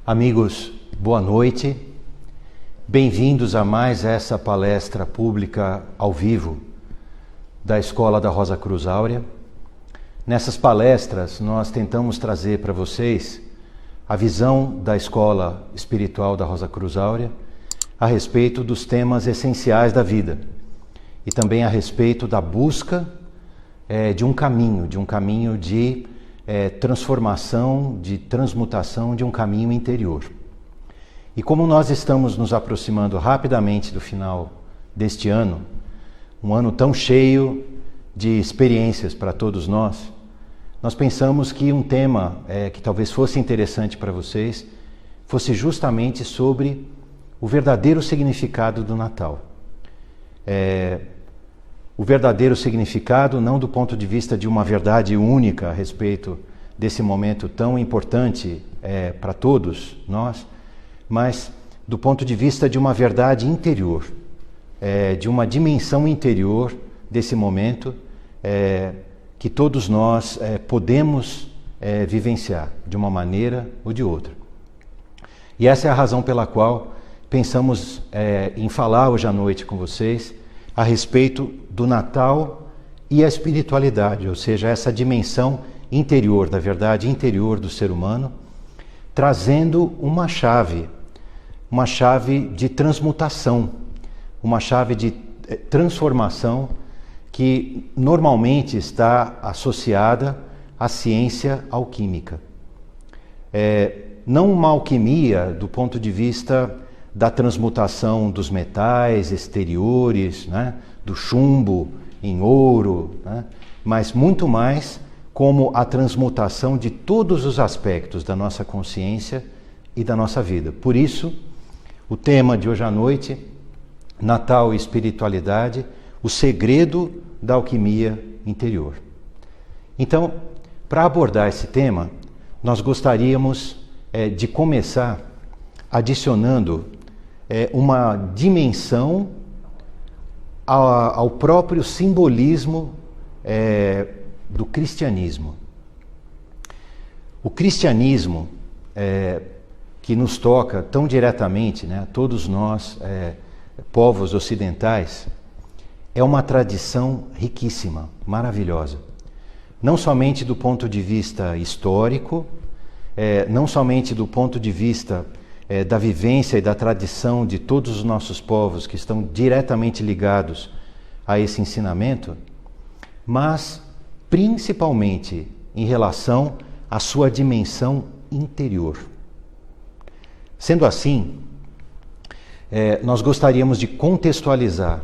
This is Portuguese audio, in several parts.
Amigos, boa noite. Bem-vindos a mais essa palestra pública ao vivo da Escola da Rosa Cruz Áurea. Nessas palestras, nós tentamos trazer para vocês a visão da Escola Espiritual da Rosa Cruz Áurea a respeito dos temas essenciais da vida e também a respeito da busca de um caminho de transformação, de transmutação, de um caminho interior. E como nós estamos nos aproximando rapidamente do final deste ano, um ano tão cheio de experiências para todos nós pensamos que um tema que talvez fosse interessante para vocês fosse justamente sobre o verdadeiro significado do Natal. O verdadeiro significado não do ponto de vista de uma verdade única a respeito desse momento tão importante para todos nós, mas do ponto de vista de uma verdade interior, de uma dimensão interior desse momento que todos nós podemos vivenciar de uma maneira ou de outra. E essa é a razão pela qual pensamos em falar hoje à noite com vocês a respeito do Natal e a espiritualidade, ou seja, essa dimensão interior, da verdade interior do ser humano, trazendo uma chave de transmutação, uma chave de transformação que normalmente está associada à ciência alquímica. Não uma alquimia do ponto de vista da transmutação dos metais exteriores, né, do chumbo em ouro, né, mas muito mais como a transmutação de todos os aspectos da nossa consciência e da nossa vida. Por isso, o tema de hoje à noite, Natal e Espiritualidade, o segredo da alquimia interior. Então, para abordar esse tema, nós gostaríamos de começar adicionando uma dimensão ao próprio simbolismo do cristianismo. O cristianismo, que nos toca tão diretamente, né, todos nós, povos ocidentais, é uma tradição riquíssima, maravilhosa. Não somente do ponto de vista histórico, não somente do ponto de vista da vivência e da tradição de todos os nossos povos que estão diretamente ligados a esse ensinamento, mas principalmente em relação à sua dimensão interior. Sendo assim, nós gostaríamos de contextualizar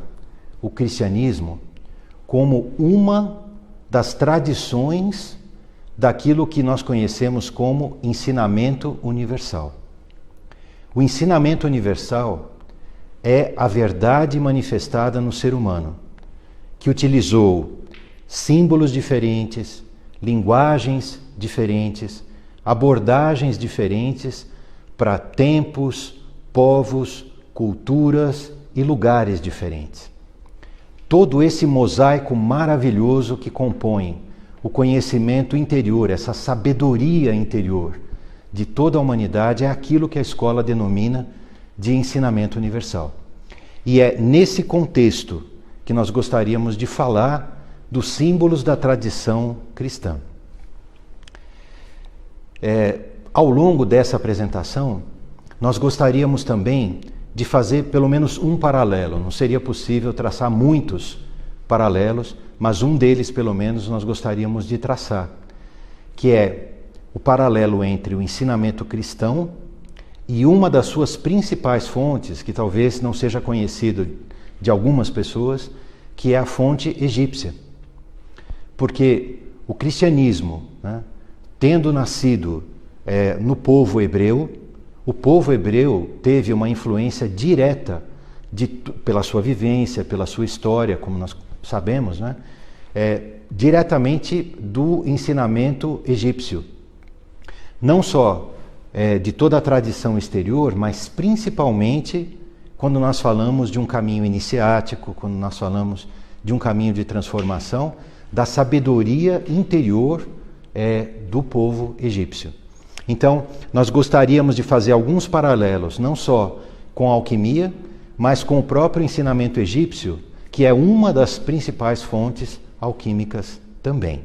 o cristianismo como uma das tradições daquilo que nós conhecemos como ensinamento universal. O ensinamento universal é a verdade manifestada no ser humano, que utilizou símbolos diferentes, linguagens diferentes, abordagens diferentes para tempos, povos, culturas e lugares diferentes. Todo esse mosaico maravilhoso que compõe o conhecimento interior, essa sabedoria interior de toda a humanidade é aquilo que a escola denomina de ensinamento universal. E é nesse contexto que nós gostaríamos de falar dos símbolos da tradição cristã. Ao longo dessa apresentação, nós gostaríamos também de fazer pelo menos um paralelo. Não seria possível traçar muitos paralelos, mas um deles, pelo menos, nós gostaríamos de traçar, que é o paralelo entre o ensinamento cristão e uma das suas principais fontes, que talvez não seja conhecido de algumas pessoas, que é a fonte egípcia. Porque o cristianismo, né, tendo nascido no povo hebreu, o povo hebreu teve uma influência direta pela sua vivência, pela sua história, como nós sabemos, né, diretamente do ensinamento egípcio. Não só de toda a tradição exterior, mas principalmente quando nós falamos de um caminho iniciático, quando nós falamos de um caminho de transformação, da sabedoria interior do povo egípcio. Então, nós gostaríamos de fazer alguns paralelos, não só com a alquimia, mas com o próprio ensinamento egípcio, que é uma das principais fontes alquímicas também.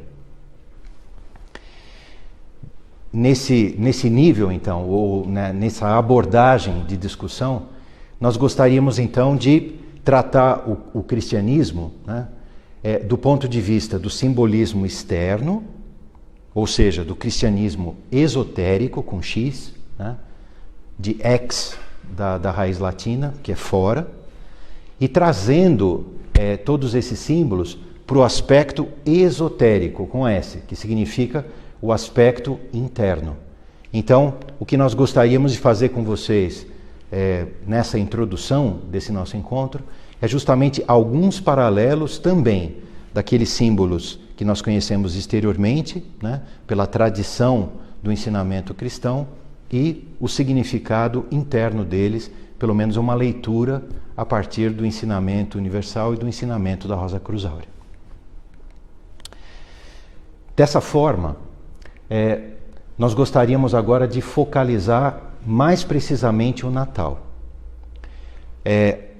Nesse nível, então, ou nessa abordagem de discussão, nós gostaríamos, então, de tratar o cristianismo, né, do ponto de vista do simbolismo externo, ou seja, do cristianismo esotérico, com X, né, de ex, da raiz latina, que é fora, e trazendo todos esses símbolos para o aspecto esotérico, com S, que significa o aspecto interno. Então, o que nós gostaríamos de fazer com vocês nessa introdução desse nosso encontro é justamente alguns paralelos também daqueles símbolos que nós conhecemos exteriormente, né, pela tradição do ensinamento cristão, e o significado interno deles, pelo menos uma leitura a partir do ensinamento universal e do ensinamento da Rosa Cruz Áurea. Dessa forma, nós gostaríamos agora de focalizar mais precisamente o Natal.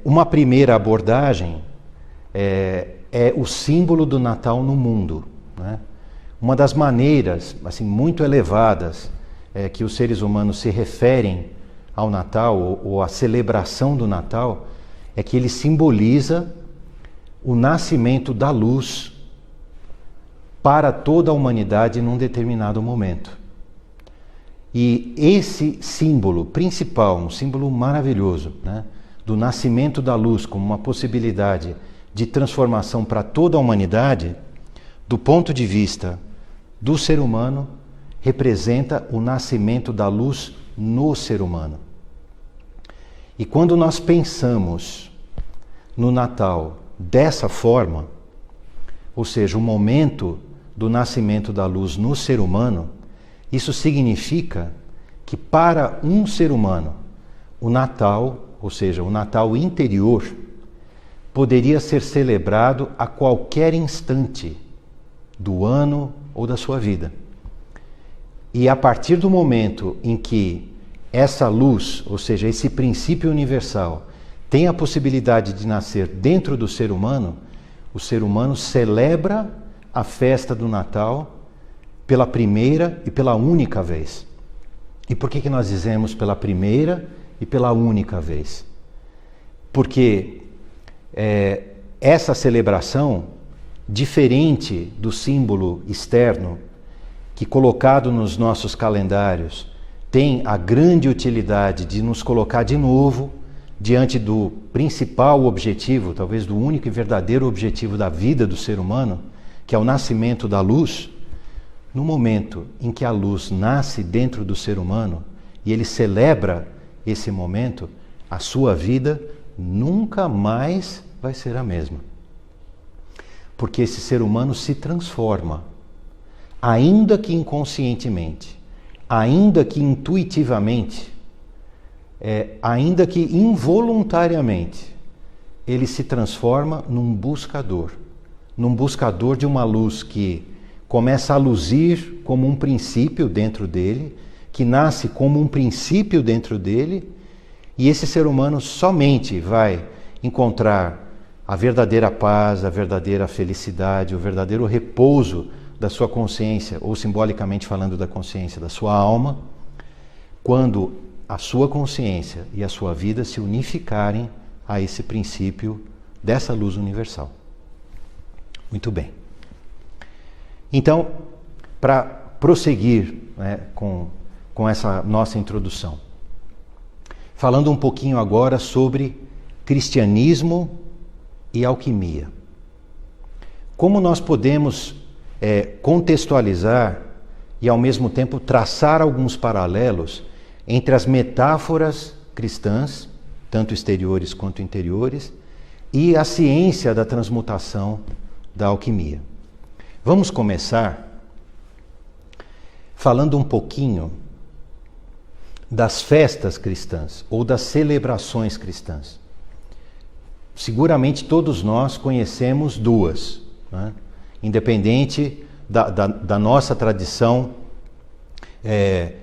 Uma primeira abordagem é o símbolo do Natal no mundo, né? Uma das maneiras assim, muito elevadas que os seres humanos se referem ao Natal ou à celebração do Natal é que ele simboliza o nascimento da luz para toda a humanidade num determinado momento. E esse símbolo principal, um símbolo maravilhoso, né, do nascimento da luz como uma possibilidade de transformação para toda a humanidade, do ponto de vista do ser humano, representa o nascimento da luz no ser humano. E quando nós pensamos no Natal dessa forma, ou seja, o momento do nascimento da luz no ser humano, isso significa que para um ser humano, o Natal, ou seja, o Natal interior, poderia ser celebrado a qualquer instante do ano ou da sua vida. E a partir do momento em que essa luz, ou seja, esse princípio universal, tem a possibilidade de nascer dentro do ser humano, o ser humano celebra a festa do Natal pela primeira e pela única vez. E por que nós dizemos pela primeira e pela única vez? Porque essa celebração, diferente do símbolo externo, que colocado nos nossos calendários tem a grande utilidade de nos colocar de novo diante do principal objetivo, talvez do único e verdadeiro objetivo da vida do ser humano, que é o nascimento da luz. No momento em que a luz nasce dentro do ser humano e ele celebra esse momento, a sua vida nunca mais vai ser a mesma. Porque esse ser humano se transforma, ainda que inconscientemente, ainda que intuitivamente, ainda que involuntariamente, ele se transforma num buscador de uma luz que começa a luzir como um princípio dentro dele, que nasce como um princípio dentro dele, e esse ser humano somente vai encontrar a verdadeira paz, a verdadeira felicidade, o verdadeiro repouso da sua consciência, ou simbolicamente falando da consciência da sua alma, quando a sua consciência e a sua vida se unificarem a esse princípio dessa luz universal. Muito bem. Então, para prosseguir, né, com essa nossa introdução, falando um pouquinho agora sobre cristianismo e alquimia. Como nós podemos contextualizar e ao mesmo tempo traçar alguns paralelos entre as metáforas cristãs, tanto exteriores quanto interiores, e a ciência da transmutação da alquimia. Vamos começar falando um pouquinho das festas cristãs ou das celebrações cristãs. Seguramente todos nós conhecemos duas, né? Independente da nossa tradição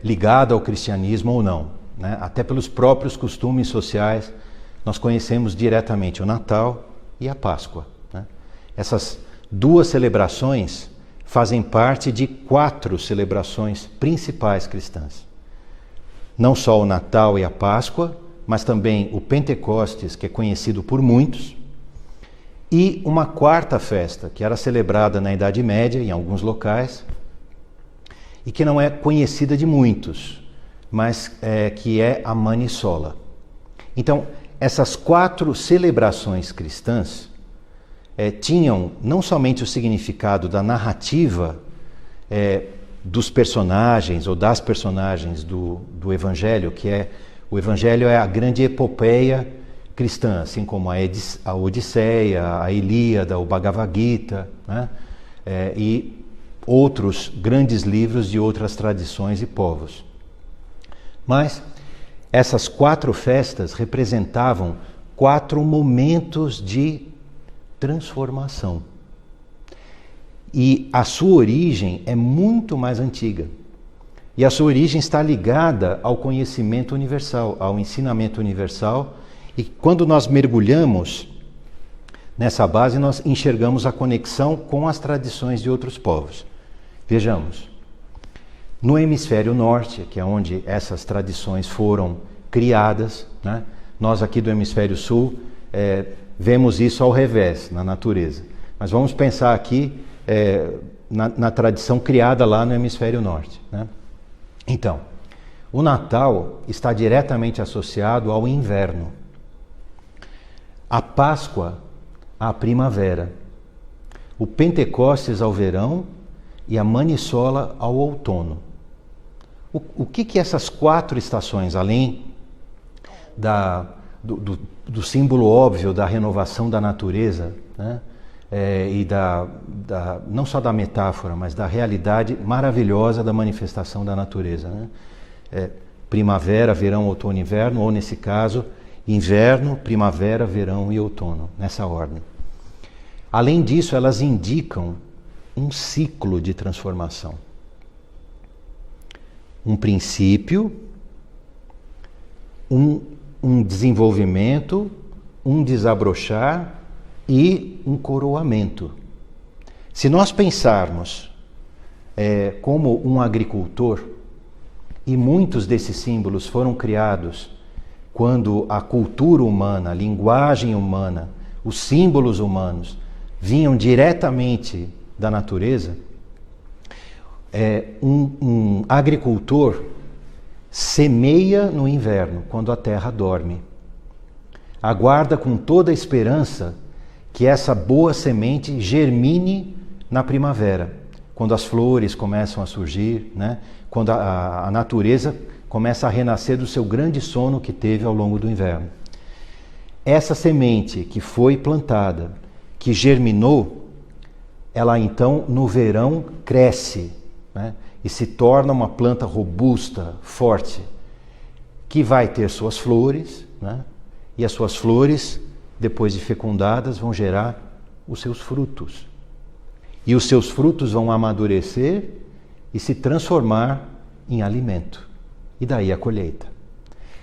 ligada ao cristianismo ou não, né? Até pelos próprios costumes sociais, nós conhecemos diretamente o Natal e a Páscoa, né? Essas duas celebrações fazem parte de 4 celebrações principais cristãs. Não só o Natal e a Páscoa, mas também o Pentecostes, que é conhecido por muitos, e uma 4ª festa, que era celebrada na Idade Média, em alguns locais, e que não é conhecida de muitos, mas que é a Manissola. Então, essas 4 celebrações cristãs tinham não somente o significado da narrativa dos personagens ou das personagens do Evangelho, o Evangelho é a grande epopeia cristã, assim como a Odisseia, a Ilíada, o Bhagavad Gita, né? E outros grandes livros de outras tradições e povos. Mas essas 4 festas representavam 4 momentos de transformação. E a sua origem é muito mais antiga. E a sua origem está ligada ao conhecimento universal, ao ensinamento universal. E quando nós mergulhamos nessa base, nós enxergamos a conexão com as tradições de outros povos. Vejamos, no hemisfério norte, que é onde essas tradições foram criadas, né? Nós aqui do hemisfério sul vemos isso ao revés, na natureza. Mas vamos pensar aqui na tradição criada lá no hemisfério norte, né? Então, o Natal está diretamente associado ao inverno, a Páscoa à primavera, o Pentecostes ao verão e a Manissola ao outono. O que essas 4 estações, além do símbolo óbvio da renovação da natureza, né? E não só da metáfora, mas da realidade maravilhosa da manifestação da natureza, né? Primavera, verão, outono e inverno, ou nesse caso, inverno, primavera, verão e outono, nessa ordem. Além disso, elas indicam um ciclo de transformação. Um princípio, um desenvolvimento, um desabrochar e um coroamento. Se nós pensarmos como um agricultor, e muitos desses símbolos foram criados quando a cultura humana, a linguagem humana, os símbolos humanos vinham diretamente da natureza, um agricultor semeia no inverno, quando a terra dorme. Aguarda com toda a esperança que essa boa semente germine na primavera, quando as flores começam a surgir, né? Quando a natureza começa a renascer do seu grande sono que teve ao longo do inverno. Essa semente que foi plantada, que germinou, ela então no verão cresce, né? E se torna uma planta robusta, forte, que vai ter suas flores, né? E as suas flores, depois de fecundadas, vão gerar os seus frutos. E os seus frutos vão amadurecer e se transformar em alimento. E daí a colheita.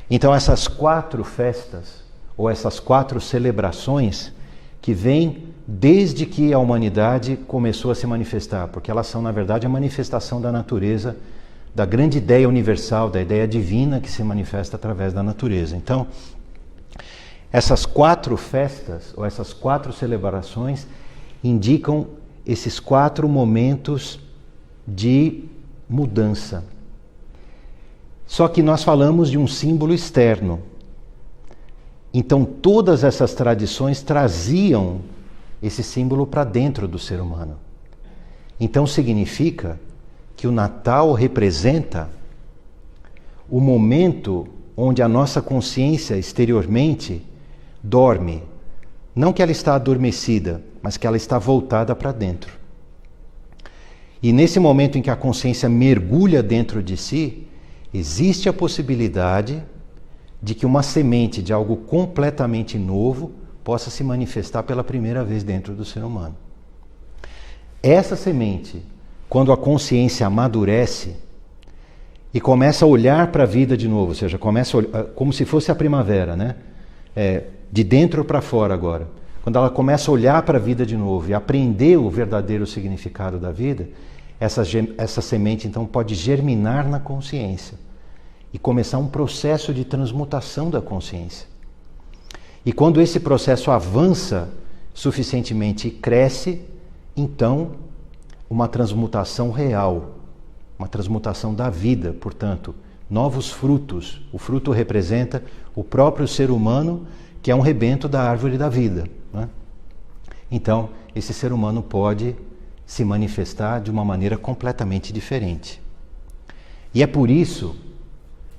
Então essas 4 festas, ou essas 4 celebrações, que vêm desde que a humanidade começou a se manifestar, porque elas são, na verdade, a manifestação da natureza, da grande ideia universal, da ideia divina que se manifesta através da natureza. Então, essas 4 festas, ou essas 4 celebrações, indicam esses 4 momentos de mudança. Só que nós falamos de um símbolo externo. Então, todas essas tradições traziam esse símbolo para dentro do ser humano. Então, significa que o Natal representa o momento onde a nossa consciência exteriormente dorme. Não que ela está adormecida, mas que ela está voltada para dentro. E nesse momento em que a consciência mergulha dentro de si, existe a possibilidade de que uma semente de algo completamente novo possa se manifestar pela primeira vez dentro do ser humano. Essa semente, quando a consciência amadurece, e começa a olhar para a vida de novo, ou seja, começa como se fosse a primavera, né? De dentro para fora agora. Quando ela começa a olhar para a vida de novo e aprender o verdadeiro significado da vida, essa semente então pode germinar na consciência e começar um processo de transmutação da consciência. E quando esse processo avança suficientemente e cresce, então uma transmutação real, uma transmutação da vida, portanto, novos frutos. O fruto representa o próprio ser humano, que é um rebento da árvore da vida, né? Então, esse ser humano pode se manifestar de uma maneira completamente diferente. E é por isso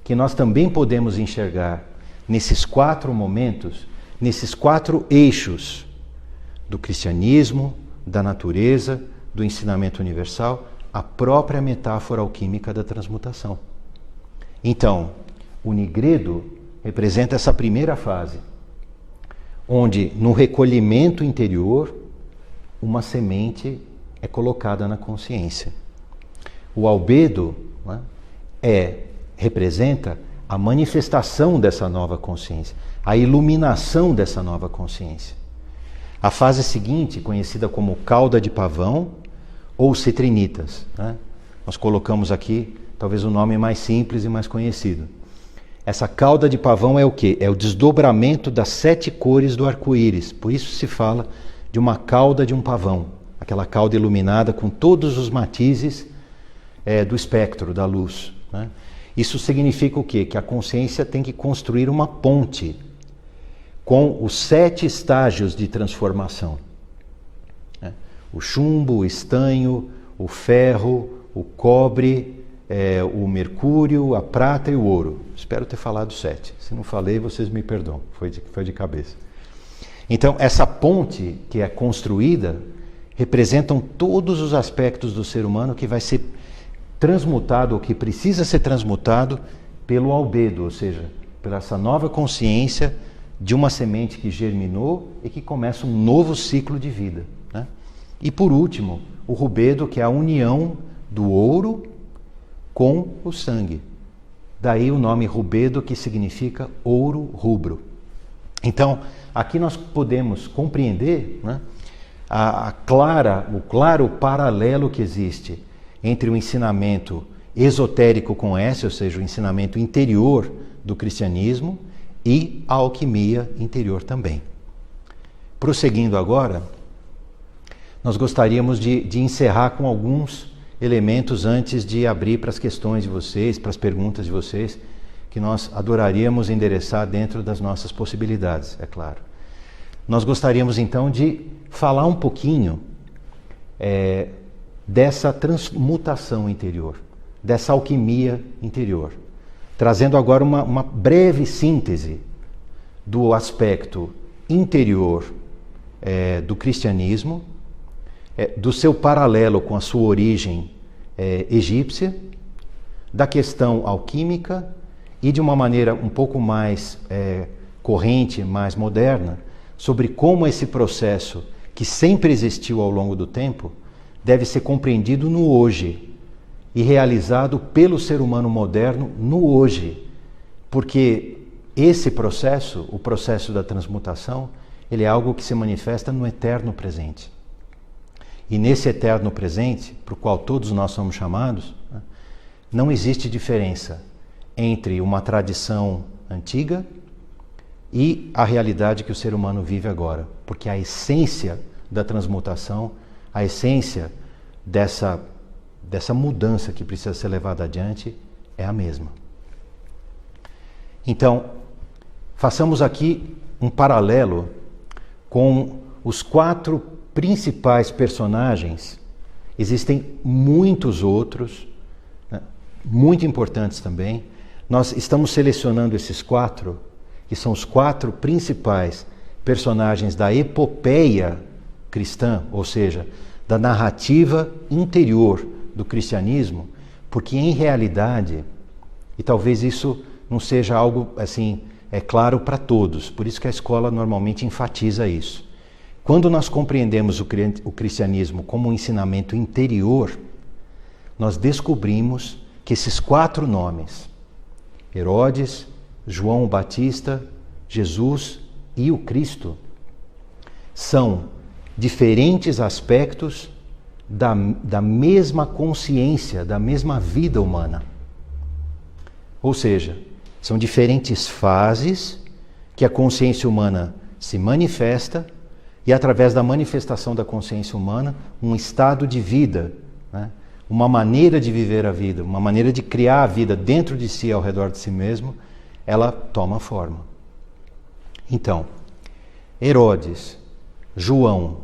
que nós também podemos enxergar nesses 4 momentos, nesses 4 eixos do cristianismo, da natureza, do ensinamento universal, a própria metáfora alquímica da transmutação. Então, o nigredo representa essa primeira fase, onde no recolhimento interior, uma semente é colocada na consciência. O albedo, né, representa a manifestação dessa nova consciência, a iluminação dessa nova consciência. A fase seguinte, conhecida como cauda de pavão ou citrinitas, né? Nós colocamos aqui talvez o nome mais simples e mais conhecido. Essa cauda de pavão é o quê? É o desdobramento das 7 cores do arco-íris. Por isso se fala de uma cauda de um pavão, aquela cauda iluminada com todos os matizes do espectro, da luz, né? Isso significa o quê? Que a consciência tem que construir uma ponte com os 7 estágios de transformação. O chumbo, o estanho, o ferro, o cobre, o mercúrio, a prata e o ouro. Espero ter falado 7. Se não falei, vocês me perdoam. Foi de cabeça. Então, essa ponte que é construída representam todos os aspectos do ser humano que vai ser transmutado, ou que precisa ser transmutado pelo albedo, ou seja, pela essa nova consciência de uma semente que germinou e que começa um novo ciclo de vida, né? E por último, o rubedo, que é a união do ouro com o sangue. Daí o nome rubedo, que significa ouro rubro. Então, aqui nós podemos compreender, né, o claro paralelo que existe entre o ensinamento esotérico com S, ou seja, o ensinamento interior do cristianismo, e a alquimia interior também. Prosseguindo agora, nós gostaríamos de encerrar com alguns elementos antes de abrir para as questões de vocês, para as perguntas de vocês, que nós adoraríamos endereçar dentro das nossas possibilidades, é claro. Nós gostaríamos então de falar um pouquinho dessa transmutação interior, dessa alquimia interior, trazendo agora uma breve síntese do aspecto interior do cristianismo, do seu paralelo com a sua origem egípcia, da questão alquímica e de uma maneira um pouco mais corrente, mais moderna, sobre como esse processo, que sempre existiu ao longo do tempo, deve ser compreendido no hoje e realizado pelo ser humano moderno no hoje, porque esse processo, o processo da transmutação, ele é algo que se manifesta no eterno presente. E nesse eterno presente, para o qual todos nós somos chamados, né, não existe diferença entre uma tradição antiga e a realidade que o ser humano vive agora, porque a essência da transmutação, a essência dessa mudança que precisa ser levada adiante é a mesma. Então, façamos aqui um paralelo com os 4 principais personagens. Existem muitos outros, né, muito importantes também. Nós estamos selecionando esses 4, que são os 4 principais personagens da epopeia cristã, ou seja, da narrativa interior do cristianismo, porque em realidade, e talvez isso não seja algo assim, claro para todos, por isso que a escola normalmente enfatiza isso. Quando nós compreendemos o cristianismo como um ensinamento interior, nós descobrimos que esses 4 nomes, Herodes, João Batista, Jesus e o Cristo, são diferentes aspectos da mesma consciência, da mesma vida humana. Ou seja, são diferentes fases que a consciência humana se manifesta e, através da manifestação da consciência humana, um estado de vida, né? Uma maneira de viver a vida, uma maneira de criar a vida dentro de si, ao redor de si mesmo, ela toma forma. Então, Herodes, João,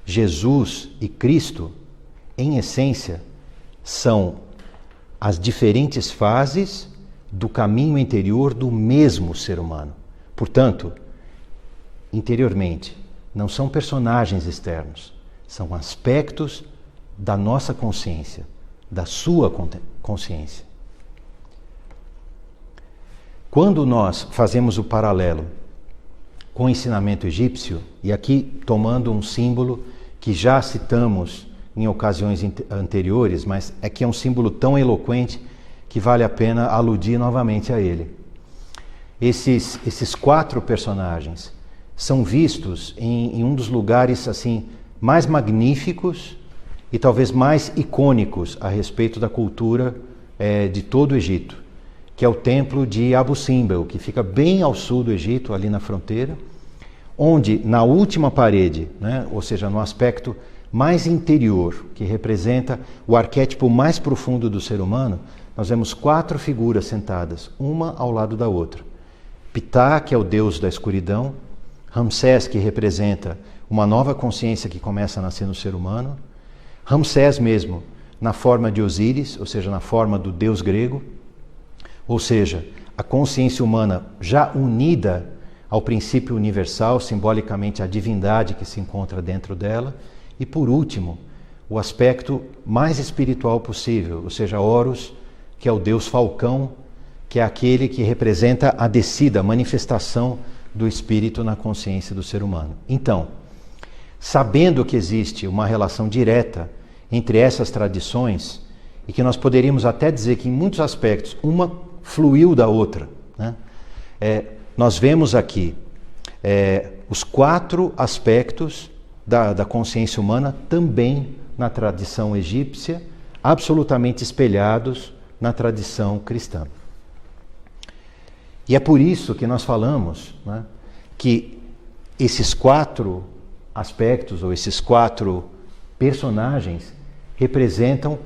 Jesus e Cristo, em essência, são as diferentes fases do caminho interior do mesmo ser humano. Portanto, interiormente, não são personagens externos, são aspectos da nossa consciência, da sua consciência. Quando nós fazemos o paralelo com o ensinamento egípcio, e aqui tomando um símbolo que já citamos em ocasiões anteriores, mas é que é um símbolo tão eloquente que vale a pena aludir novamente a ele. Esses 4 personagens são vistos em um dos lugares assim mais magníficos e talvez mais icônicos a respeito da cultura de todo o Egito, que é o templo de Abu Simbel, que fica bem ao sul do Egito, ali na fronteira, onde na última parede, né, ou seja, no aspecto mais interior, que representa o arquétipo mais profundo do ser humano, nós vemos 4 figuras sentadas, uma ao lado da outra. Ptah, que é o deus da escuridão, Ramsés, que representa uma nova consciência que começa a nascer no ser humano, Ramsés mesmo, na forma de Osíris, ou seja, na forma do deus grego, ou seja, a consciência humana já unida ao princípio universal, simbolicamente a divindade que se encontra dentro dela, e por último, o aspecto mais espiritual possível, ou seja, Horus, que é o deus falcão, que é aquele que representa a descida, a manifestação do espírito na consciência do ser humano. Então, sabendo que existe uma relação direta entre essas tradições, e que nós poderíamos até dizer que em muitos aspectos uma fluiu da outra, né? Nós vemos aqui os 4 aspectos da consciência humana também na tradição egípcia, absolutamente espelhados na tradição cristã. E é por isso que nós falamos, né, que esses 4 aspectos, ou esses 4 personagens, representam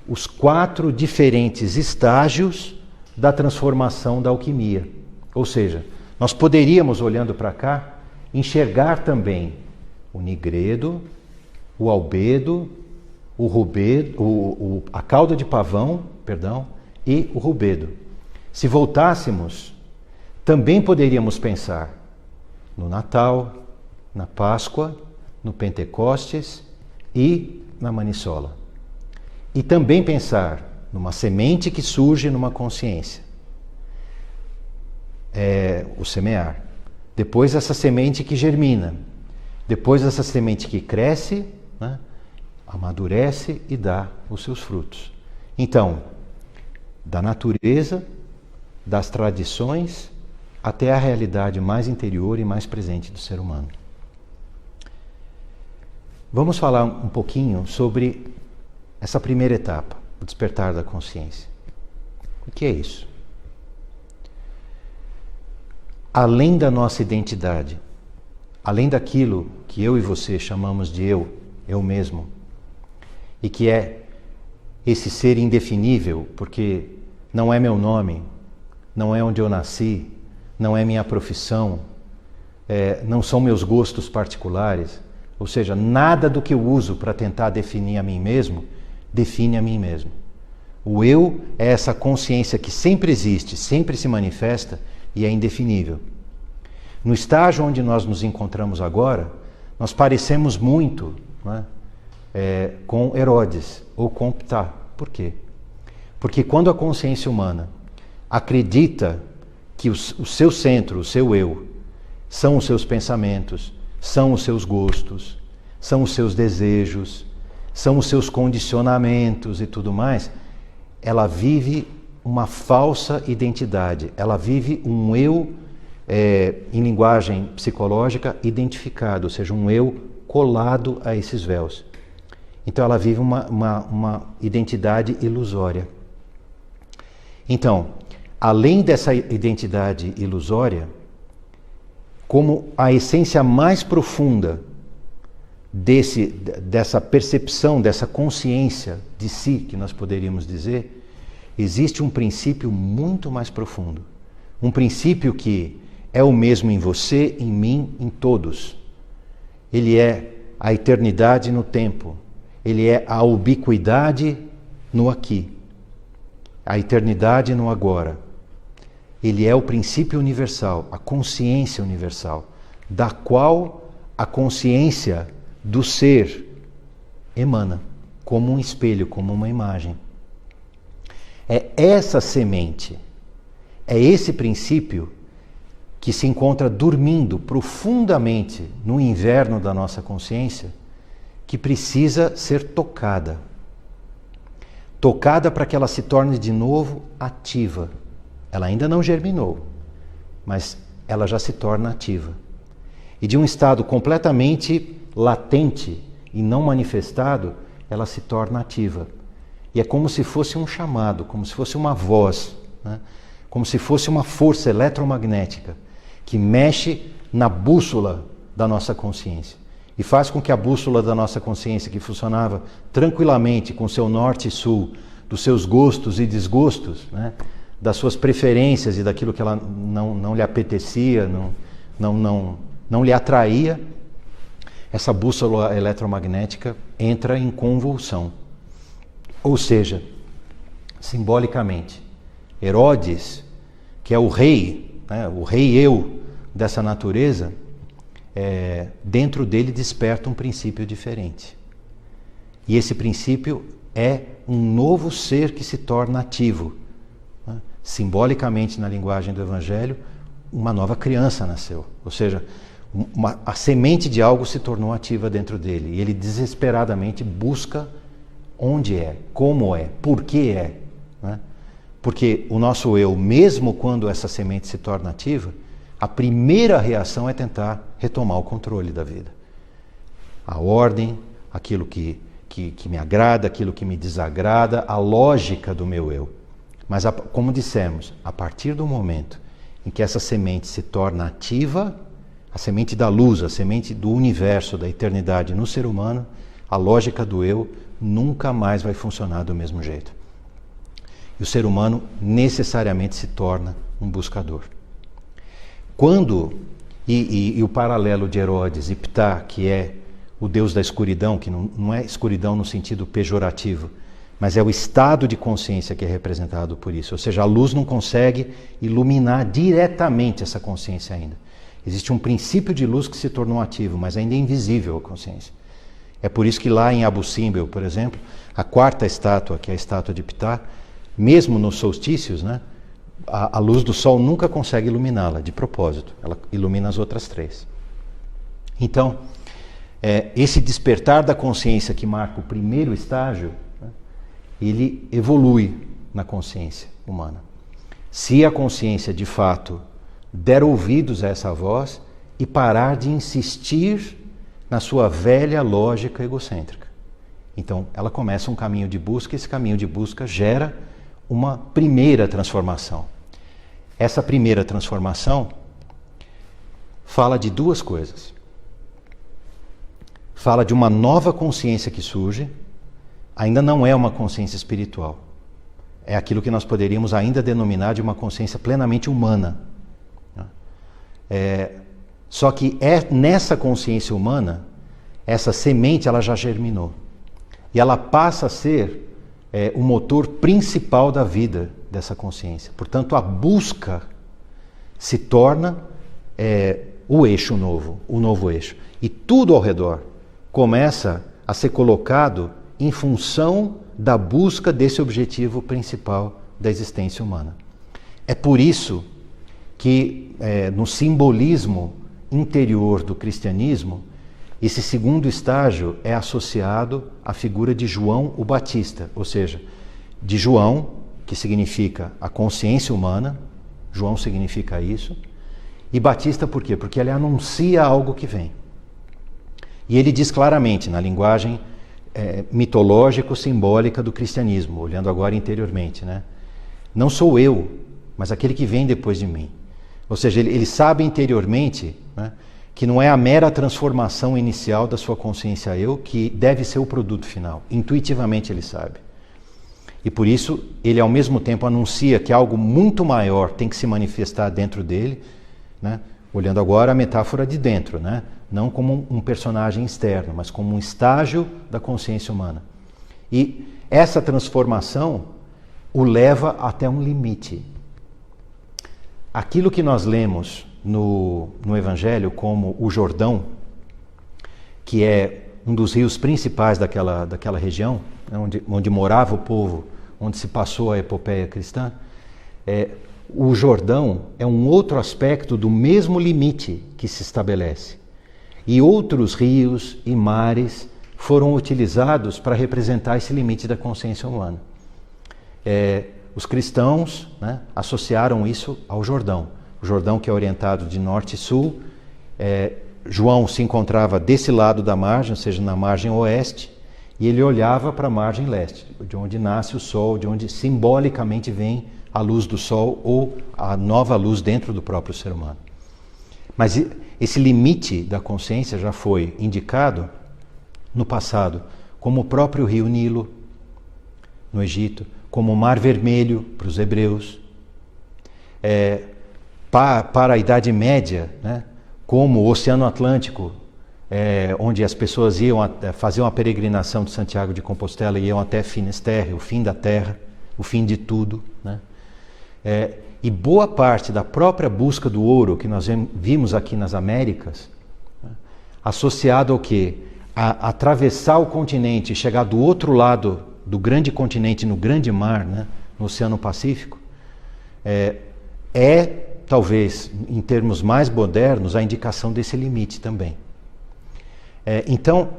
os 4 diferentes estágios da transformação da alquimia. Ou seja, nós poderíamos, olhando para cá, enxergar também o nigredo, o albedo, o rubedo, a cauda de pavão, e o rubedo. Se voltássemos, também poderíamos pensar no Natal, na Páscoa, no Pentecostes e na Maniçola. E também pensar numa semente que surge numa consciência. O semear. Depois essa semente que germina. Depois essa semente que cresce, né, amadurece e dá os seus frutos. Então, da natureza, das tradições, até a realidade mais interior e mais presente do ser humano. Vamos falar um pouquinho sobre essa primeira etapa, o despertar da consciência. O que é isso? Além da nossa identidade, além daquilo que eu e você chamamos de eu mesmo, e que é esse ser indefinível, porque não é meu nome, não é onde eu nasci, não é minha profissão, não são meus gostos particulares, ou seja, nada do que eu uso para tentar definir a mim mesmo, define a mim mesmo. O eu é essa consciência que sempre existe, sempre se manifesta e é indefinível. No estágio onde nós nos encontramos agora, nós parecemos muito, né, com Herodes ou com Ptah. Por quê? Porque quando a consciência humana acredita que o seu centro, o seu eu, são os seus pensamentos, são os seus gostos, são os seus desejos, são os seus condicionamentos e tudo mais, ela vive uma falsa identidade, ela vive um eu, em linguagem psicológica, identificado, ou seja, um eu colado a esses véus. Então ela vive uma identidade ilusória. Então, além dessa identidade ilusória, como a essência mais profunda dessa percepção, dessa consciência de si, que nós poderíamos dizer, existe um princípio muito mais profundo. Um princípio que é o mesmo em você, em mim, em todos. Ele é a eternidade no tempo. Ele é a ubiquidade no aqui. A eternidade no agora. Ele é o princípio universal, a consciência universal, da qual a consciência do ser emana, como um espelho, como uma imagem. É essa semente, é esse princípio que se encontra dormindo profundamente no inverno da nossa consciência, que precisa ser tocada. Tocada para que ela se torne de novo ativa. Ela ainda não germinou, mas ela já se torna ativa. E de um estado completamente latente e não manifestado, ela se torna ativa. E é como se fosse um chamado, como se fosse uma voz, né? Como se fosse uma força eletromagnética que mexe na bússola da nossa consciência e faz com que a bússola da nossa consciência, que funcionava tranquilamente com seu norte e sul, dos seus gostos e desgostos, né? Das suas preferências e daquilo que ela não lhe apetecia, não lhe atraía, essa bússola eletromagnética entra em convulsão. Ou seja, simbolicamente, Herodes, que é o rei, né, o rei eu dessa natureza, dentro dele desperta um princípio diferente. E esse princípio é um novo ser que se torna ativo. Né? Simbolicamente, na linguagem do Evangelho, uma nova criança nasceu. Ou seja, a semente de algo se tornou ativa dentro dele. E ele desesperadamente busca onde é, como é, por que é. Né? Porque o nosso eu, mesmo quando essa semente se torna ativa, a primeira reação é tentar retomar o controle da vida. A ordem, aquilo que me agrada, aquilo que me desagrada, a lógica do meu eu. Mas, como dissemos, a partir do momento em que essa semente se torna ativa, a semente da luz, a semente do universo, da eternidade no ser humano, a lógica do eu nunca mais vai funcionar do mesmo jeito. E o ser humano necessariamente se torna um buscador. Quando, e o paralelo de Herodes e Ptah, que é o deus da escuridão, que não é escuridão no sentido pejorativo, mas é o estado de consciência que é representado por isso. Ou seja, a luz não consegue iluminar diretamente essa consciência ainda. Existe um princípio de luz que se tornou ativo, mas ainda é invisível a consciência. É por isso que lá em Abu Simbel, por exemplo, a quarta estátua, que é a estátua de Ptah, mesmo nos solstícios, né, a luz do sol nunca consegue iluminá-la, de propósito. Ela ilumina as outras três. Então, esse despertar da consciência que marca o primeiro estágio, né, ele evolui na consciência humana. Se a consciência, de fato, der ouvidos a essa voz e parar de insistir na sua velha lógica egocêntrica. Então, ela começa um caminho de busca, e esse caminho de busca gera uma primeira transformação. Essa primeira transformação fala de duas coisas. Fala de uma nova consciência que surge, ainda não é uma consciência espiritual. É aquilo que nós poderíamos ainda denominar de uma consciência plenamente humana. Só que nessa consciência humana, essa semente ela já germinou. E ela passa a ser o motor principal da vida dessa consciência. Portanto, a busca se torna o eixo novo, o novo eixo. E tudo ao redor começa a ser colocado em função da busca desse objetivo principal da existência humana. É por isso que no simbolismo interior do cristianismo, esse segundo estágio é associado à figura de João o Batista, ou seja, de João, que significa a consciência humana. João significa isso. E Batista por quê? Porque ele anuncia algo que vem. E ele diz claramente, na linguagem mitológico-simbólica do cristianismo, olhando agora interiormente, né? Não sou eu, mas aquele que vem depois de mim. Ou seja, ele sabe interiormente, né, que não é a mera transformação inicial da sua consciência eu que deve ser o produto final. Intuitivamente ele sabe. E por isso ele ao mesmo tempo anuncia que algo muito maior tem que se manifestar dentro dele, né? Olhando agora a metáfora de dentro, né? Não como um personagem externo, mas como um estágio da consciência humana. E essa transformação o leva até um limite. Aquilo que nós lemos no Evangelho como o Jordão, que é um dos rios principais daquela região, onde morava o povo, onde se passou a epopeia cristã, o Jordão é um outro aspecto do mesmo limite que se estabelece. E outros rios e mares foram utilizados para representar esse limite da consciência humana. Os cristãos, né, associaram isso ao Jordão. O Jordão que é orientado de norte e sul. João se encontrava desse lado da margem, ou seja, na margem oeste, e ele olhava para a margem leste, de onde nasce o sol, de onde simbolicamente vem a luz do sol ou a nova luz dentro do próprio ser humano. Mas esse limite da consciência já foi indicado no passado, como o próprio rio Nilo, no Egito, como o Mar Vermelho para os hebreus, para a Idade Média, né, como o Oceano Atlântico, onde as pessoas faziam a peregrinação de Santiago de Compostela e iam até Finisterre, o fim da terra, o fim de tudo, né? E boa parte da própria busca do ouro que nós vimos aqui nas Américas, né, associado ao quê? A atravessar o continente e chegar do outro lado do grande continente, no grande mar, né, no Oceano Pacífico, talvez, em termos mais modernos, a indicação desse limite também. Então,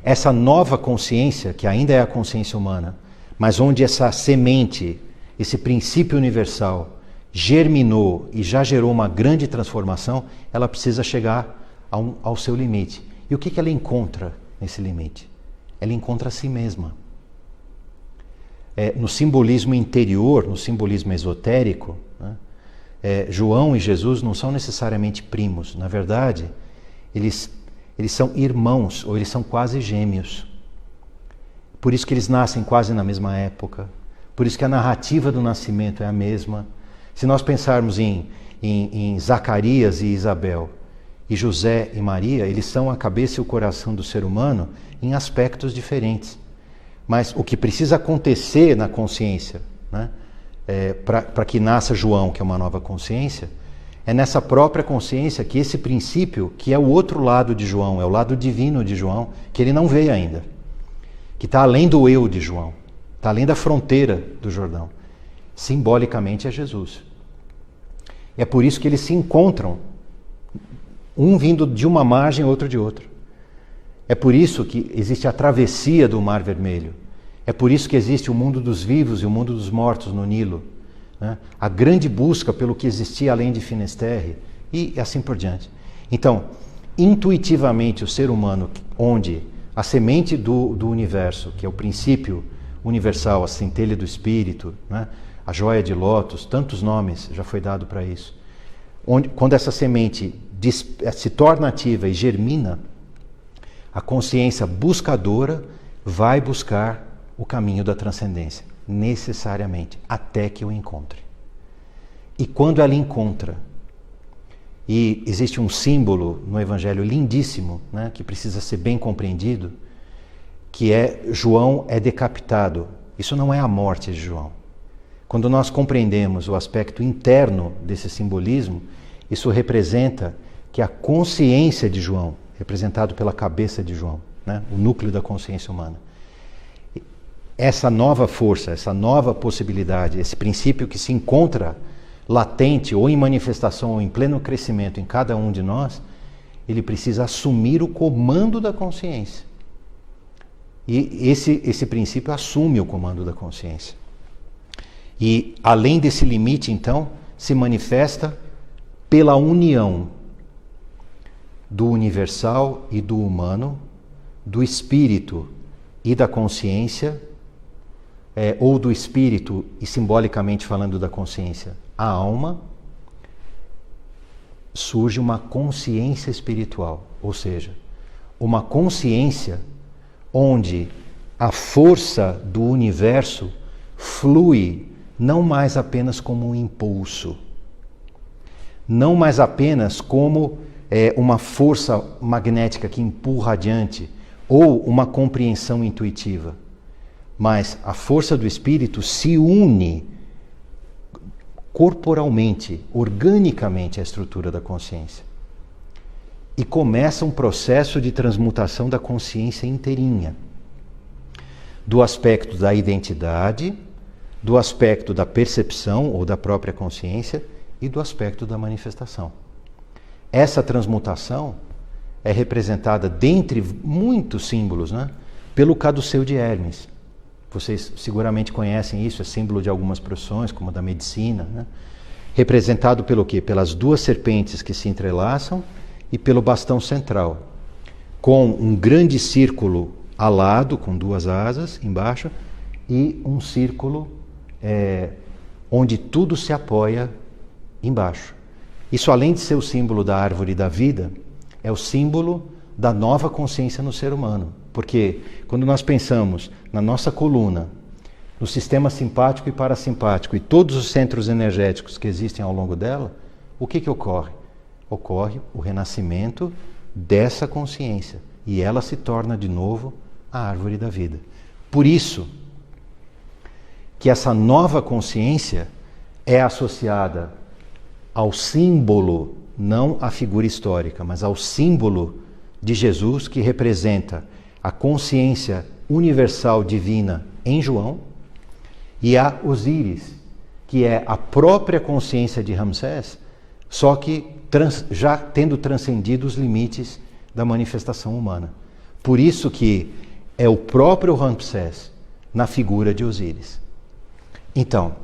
essa nova consciência, que ainda é a consciência humana, mas onde essa semente, esse princípio universal, germinou e já gerou uma grande transformação, ela precisa chegar ao seu limite. E o que ela encontra nesse limite? Ela encontra a si mesma. No simbolismo interior, no simbolismo esotérico, né, João e Jesus não são necessariamente primos. Na verdade, eles são irmãos, ou eles são quase gêmeos. Por isso que eles nascem quase na mesma época. Por isso que a narrativa do nascimento é a mesma. Se nós pensarmos em Zacarias e Isabel, e José e Maria, eles são a cabeça e o coração do ser humano em aspectos diferentes. Mas o que precisa acontecer na consciência, né, para que nasça João, que é uma nova consciência, é nessa própria consciência que esse princípio, que é o outro lado de João, é o lado divino de João, que ele não vê ainda, que está além do eu de João, está além da fronteira do Jordão, simbolicamente é Jesus. É por isso que eles se encontram, um vindo de uma margem, outro de outra. É por isso que existe a travessia do Mar Vermelho. É por isso que existe o mundo dos vivos e o mundo dos mortos no Nilo, né? A grande busca pelo que existia além de Finisterre e assim por diante. Então, intuitivamente o ser humano, onde a semente do universo, que é o princípio universal, a centelha do espírito, né? A joia de lótus, tantos nomes já foi dado para isso. Quando essa semente se torna ativa e germina, a consciência buscadora vai buscar o caminho da transcendência, necessariamente, até que o encontre. E quando ela encontra, e existe um símbolo no Evangelho lindíssimo, né, que precisa ser bem compreendido, que João é decapitado. Isso não é a morte de João. Quando nós compreendemos o aspecto interno desse simbolismo, isso representa que a consciência de João, representado pela cabeça de João, né, o núcleo da consciência humana, essa nova força, essa nova possibilidade, esse princípio que se encontra latente ou em manifestação ou em pleno crescimento em cada um de nós, ele precisa assumir o comando da consciência. E esse princípio assume o comando da consciência. E além desse limite, então, se manifesta pela união do universal e do humano, do espírito e da consciência, ou do espírito e simbolicamente falando da consciência, a alma, surge uma consciência espiritual, ou seja, uma consciência onde a força do universo flui não mais apenas como um impulso, não mais apenas como uma força magnética que empurra adiante ou uma compreensão intuitiva, mas a força do espírito se une corporalmente, organicamente à estrutura da consciência. E começa um processo de transmutação da consciência inteirinha, do aspecto da identidade, do aspecto da percepção ou da própria consciência e do aspecto da manifestação. Essa transmutação é representada, dentre muitos símbolos, pelo caduceu de Hermes. Vocês seguramente conhecem isso, é símbolo de algumas profissões, como a da medicina, representado pelo quê? Pelas duas serpentes que se entrelaçam e pelo bastão central, com um grande círculo alado, com duas asas embaixo, e um círculo onde tudo se apoia embaixo. Isso, além de ser o símbolo da árvore da vida, é o símbolo da nova consciência no ser humano. Porque quando nós pensamos na nossa coluna, no sistema simpático e parasimpático e todos os centros energéticos que existem ao longo dela, o que ocorre? Ocorre o renascimento dessa consciência e ela se torna de novo a árvore da vida. Por isso que essa nova consciência é associada ao símbolo, não à figura histórica, mas ao símbolo de Jesus, que representa a consciência universal divina em João, e a Osíris, que é a própria consciência de Ramsés, só que já tendo transcendido os limites da manifestação humana. Por isso que é o próprio Ramsés na figura de Osíris. Então,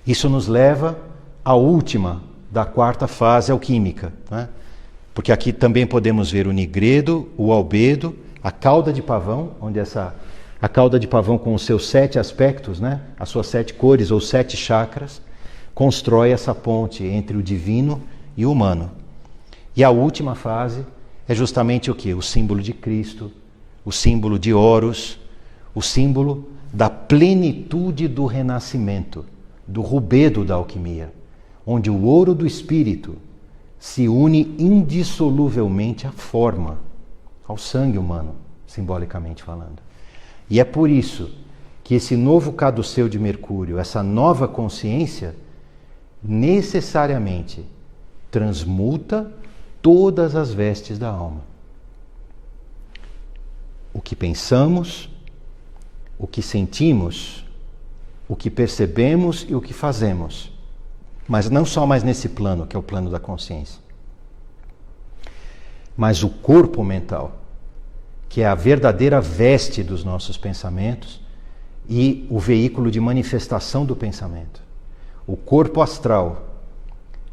isso nos leva à última da quarta fase alquímica, porque aqui também podemos ver o nigredo, o albedo, a cauda de pavão, onde a cauda de pavão com os seus 7 aspectos, as suas 7 cores ou 7 chakras, constrói essa ponte entre o divino e o humano. E a última fase é justamente o quê? O símbolo de Cristo, o símbolo de Horus, o símbolo da plenitude do renascimento, do rubedo da alquimia, onde o ouro do espírito se une indissoluvelmente à forma, ao sangue humano, simbolicamente falando. E é por isso que esse novo caduceu de Mercúrio, essa nova consciência, necessariamente transmuta todas as vestes da alma. O que pensamos, o que sentimos, o que percebemos e o que fazemos. Mas não só mais nesse plano, que é o plano da consciência. Mas o corpo mental, que é a verdadeira veste dos nossos pensamentos e o veículo de manifestação do pensamento. O corpo astral,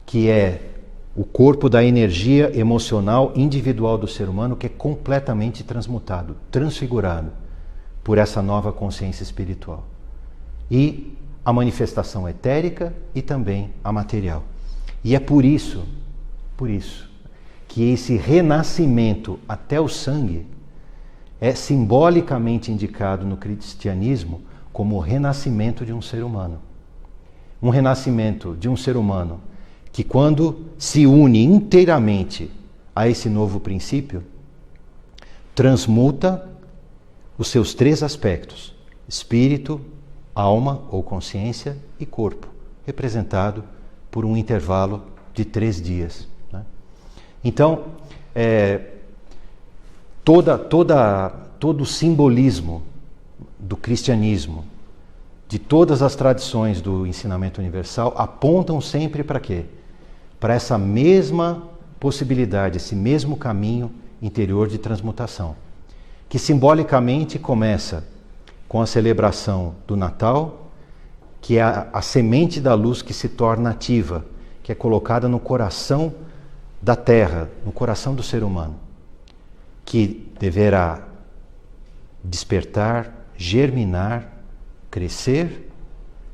que é o corpo da energia emocional individual do ser humano, que é completamente transmutado, transfigurado por essa nova consciência espiritual. E a manifestação etérica e também a material. E é por isso que esse renascimento até o sangue é simbolicamente indicado no cristianismo como o renascimento de um ser humano. Um renascimento de um ser humano que, quando se une inteiramente a esse novo princípio, transmuta os seus 3 aspectos: espírito, alma ou consciência e corpo, representado por um intervalo de 3 dias. Então, todo o simbolismo do cristianismo, de todas as tradições do ensinamento universal, apontam sempre para quê? Para essa mesma possibilidade, esse mesmo caminho interior de transmutação. que simbolicamente começa com a celebração do Natal, que é a semente da luz que se torna ativa, que é colocada no coração da Terra, no coração do ser humano, que deverá despertar, germinar, crescer,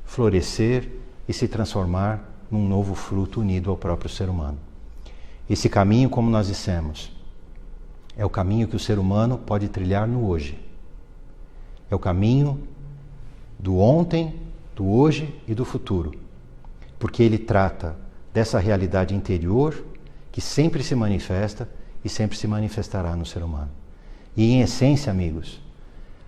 florescer e se transformar num novo fruto unido ao próprio ser humano. Esse caminho, como nós dissemos, é o caminho que o ser humano pode trilhar no hoje. É o caminho do ontem, do hoje e do futuro, porque ele trata dessa realidade interior que sempre se manifesta e sempre se manifestará no ser humano. E em essência, amigos,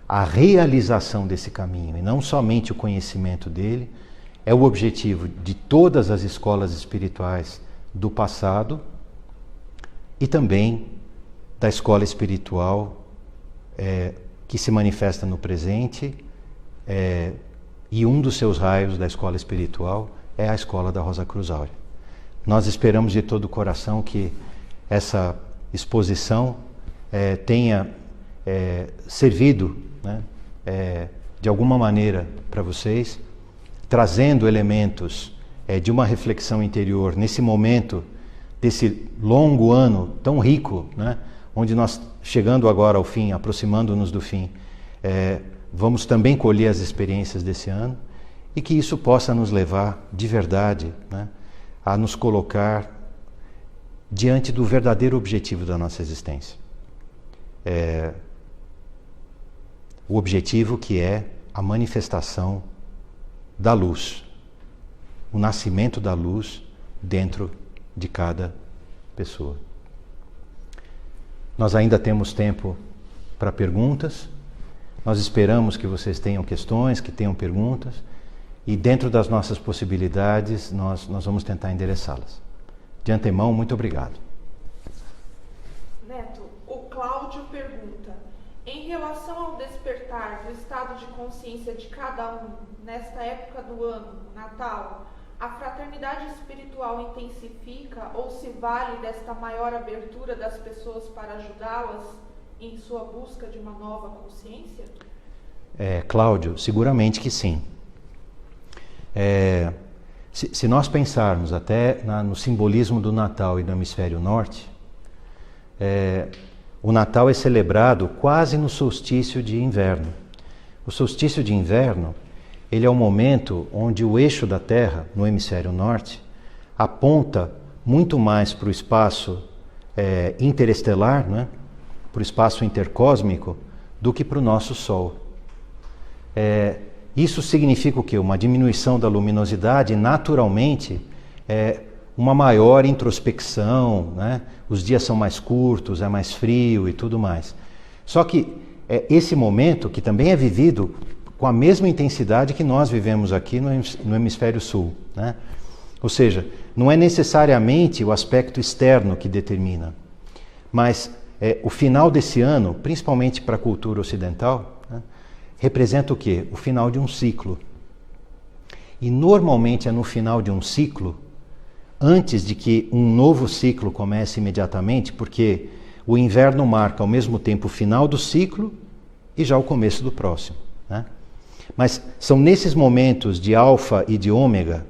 a realização desse caminho, e não somente o conhecimento dele, é o objetivo de todas as escolas espirituais do passado e também da escola espiritual que se manifesta no presente, e um dos seus raios da escola espiritual é a escola da Rosa Cruz Áurea. Nós esperamos de todo o coração que essa exposição tenha servido, né, de alguma maneira para vocês, trazendo elementos de uma reflexão interior nesse momento desse longo ano tão rico, né, onde nós, chegando agora ao fim, aproximando-nos do fim, vamos também colher as experiências desse ano, e que isso possa nos levar de verdade, né, a nos colocar diante do verdadeiro objetivo da nossa existência. O objetivo que é a manifestação da luz, o nascimento da luz dentro de cada pessoa. Nós ainda temos tempo para perguntas, nós esperamos que vocês tenham questões, que tenham perguntas, e dentro das nossas possibilidades nós vamos tentar endereçá-las. De antemão, muito obrigado. Neto, o Cláudio pergunta: em relação ao despertar do estado de consciência de cada um nesta época do ano, Natal, a fraternidade espiritual intensifica ou se vale desta maior abertura das pessoas para ajudá-las em sua busca de uma nova consciência? Cláudio, seguramente que sim. Se nós pensarmos até no simbolismo do Natal e do Hemisfério Norte, o Natal é celebrado quase no solstício de inverno. O solstício de inverno, ele é o momento onde o eixo da Terra, no Hemisfério Norte, aponta muito mais para o espaço interestelar, né? Para o espaço intercósmico, do que para o nosso Sol. Isso significa o quê? Uma diminuição da luminosidade, naturalmente, uma maior introspecção, né? Os dias são mais curtos, é mais frio e tudo mais. Só que esse momento, que também é vivido com a mesma intensidade que nós vivemos aqui no Hemisfério Sul, né? Ou seja, não é necessariamente o aspecto externo que determina, mas o final desse ano, principalmente para a cultura ocidental, né, representa o quê? O final de um ciclo. E normalmente é no final de um ciclo, antes de que um novo ciclo comece imediatamente, porque o inverno marca ao mesmo tempo o final do ciclo e já o começo do próximo, né? Mas são nesses momentos de alfa e de ômega,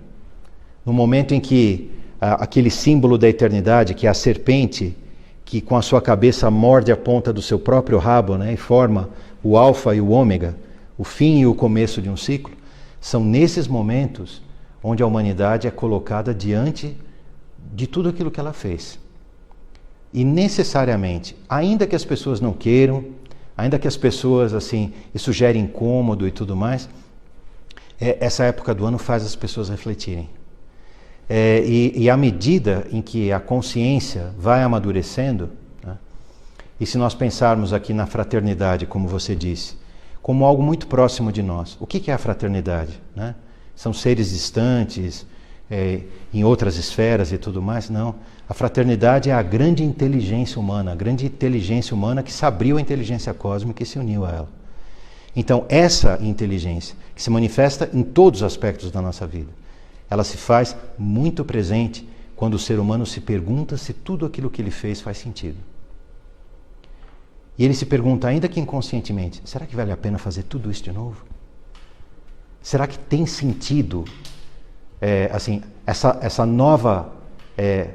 no momento em que aquele símbolo da eternidade, que é a serpente, que com a sua cabeça morde a ponta do seu próprio rabo, né, e forma o alfa e o ômega, o fim e o começo de um ciclo, são nesses momentos onde a humanidade é colocada diante de tudo aquilo que ela fez. E necessariamente, ainda que as pessoas não queiram, ainda que as pessoas, assim, isso gere incômodo e tudo mais, essa época do ano faz as pessoas refletirem. E à medida em que a consciência vai amadurecendo, né, e se nós pensarmos aqui na fraternidade, como você disse, como algo muito próximo de nós, o que é a fraternidade, né? São seres distantes, em outras esferas e tudo mais? Não. A fraternidade é a grande inteligência humana que se abriu à inteligência cósmica e se uniu a ela. Então, essa inteligência, que se manifesta em todos os aspectos da nossa vida, ela se faz muito presente quando o ser humano se pergunta se tudo aquilo que ele fez faz sentido. E ele se pergunta, ainda que inconscientemente, será que vale a pena fazer tudo isso de novo? Será que tem sentido essa nova